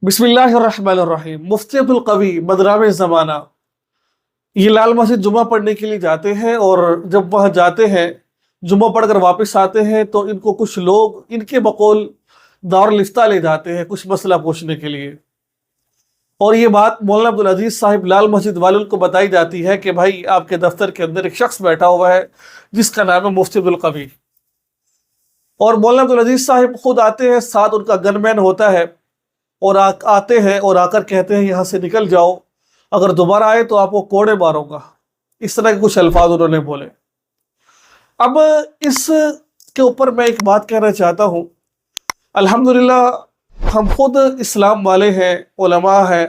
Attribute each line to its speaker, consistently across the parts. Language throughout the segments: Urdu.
Speaker 1: بسم اللہ الرحمن الرحیم۔ مفتی عبدالقوی مدرام زمانہ یہ لال مسجد جمعہ پڑھنے کے لیے جاتے ہیں، اور جب وہاں جاتے ہیں جمعہ پڑھ کر واپس آتے ہیں تو ان کو کچھ لوگ ان کے بقول دارالفتہ لے جاتے ہیں کچھ مسئلہ پوچھنے کے لیے، اور یہ بات مولانا عبدالعزیز صاحب لال مسجد والوں کو بتائی جاتی ہے کہ بھائی آپ کے دفتر کے اندر ایک شخص بیٹھا ہوا ہے جس کا نام ہے مفتی عبدالقوی، اور مولانا عبدالعزیز صاحب خود آتے ہیں، ساتھ ان کا گن مین ہوتا ہے، اور آتے ہیں اور آ کر کہتے ہیں یہاں سے نکل جاؤ، اگر دوبارہ آئے تو آپ کو کوڑے ماروں گا۔ اس طرح کے کچھ الفاظ انہوں نے بولے۔ اب اس کے اوپر میں ایک بات کہنا چاہتا ہوں، الحمدللہ ہم خود اسلام والے ہیں، علماء ہیں،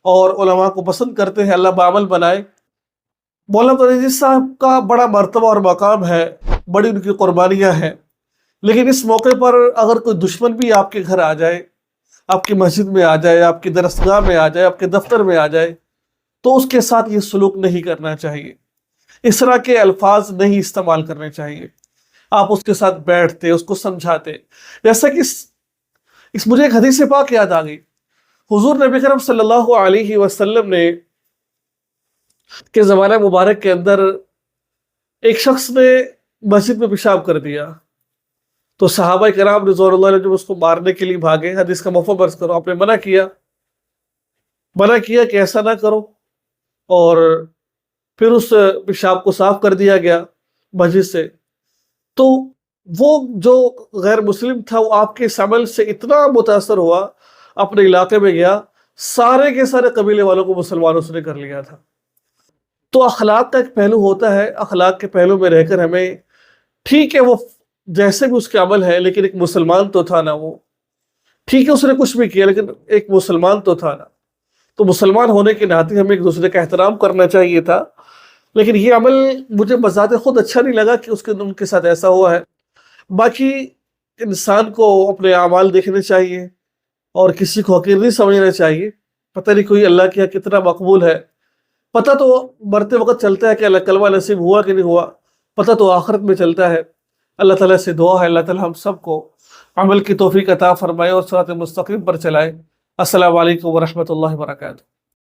Speaker 1: اور علماء کو پسند کرتے ہیں، اللہ بعمل بنائے۔ مولانا عبدالعزیز صاحب کا بڑا مرتبہ اور مقام ہے، بڑی ان کی قربانیاں ہیں، لیکن اس موقع پر اگر کوئی دشمن بھی آپ کے گھر آ جائے، آپ کی مسجد میں آ جائے، آپ کی درسگاہ میں آ جائے، آپ کے دفتر میں آ جائے، تو اس کے ساتھ یہ سلوک نہیں کرنا چاہیے، اس طرح کے الفاظ نہیں استعمال کرنے چاہیے۔ آپ اس کے ساتھ بیٹھتے، اس کو سمجھاتے، جیسا کہ مجھے ایک حدیث پاک یاد آ گئی۔ حضور نبی کرم صلی اللہ علیہ وسلم نے کے زمانہ مبارک کے اندر ایک شخص نے مسجد میں پیشاب کر دیا، تو صحابہ کرام رضوان اللہ علیہ جب اس کو مارنے کے لیے بھاگے، حدیث کا مفہوم عرض کرو، آپ نے منع کیا کہ ایسا نہ کرو، اور پھر اس پیشاب کو صاف کر دیا گیا مسجد سے۔ تو وہ جو غیر مسلم تھا وہ آپ کے اس عمل سے اتنا متاثر ہوا، اپنے علاقے میں گیا، سارے کے سارے قبیلے والوں کو مسلمانوں سے نے کر لیا تھا۔ تو اخلاق کا ایک پہلو ہوتا ہے، اخلاق کے پہلو میں رہ کر ہمیں، ٹھیک ہے وہ جیسے بھی اس کے عمل ہے لیکن ایک مسلمان تو تھا نا، وہ ٹھیک ہے اس نے کچھ بھی کیا لیکن ایک مسلمان تو تھا نا، تو مسلمان ہونے کے ناطے ہمیں ایک دوسرے کا احترام کرنا چاہیے تھا۔ لیکن یہ عمل مجھے بذات خود اچھا نہیں لگا کہ ان کے ساتھ ایسا ہوا ہے۔ باقی انسان کو اپنے اعمال دیکھنے چاہیے اور کسی کو حقیر نہیں سمجھنا چاہیے، پتہ نہیں کوئی اللہ کے یہاں کتنا مقبول ہے، پتہ تو مرتے وقت چلتا ہے کہ اللہ کلمہ نصیب ہوا کہ نہیں ہوا، پتہ تو آخرت میں چلتا ہے۔ اللہ تعالیٰ سے دعا ہے اللہ تعالیٰ ہم سب کو عمل کی توفیق عطا فرمائے اور صراط مستقیم پر چلائے۔ السلام علیکم ورحمۃ اللہ وبرکاتہ۔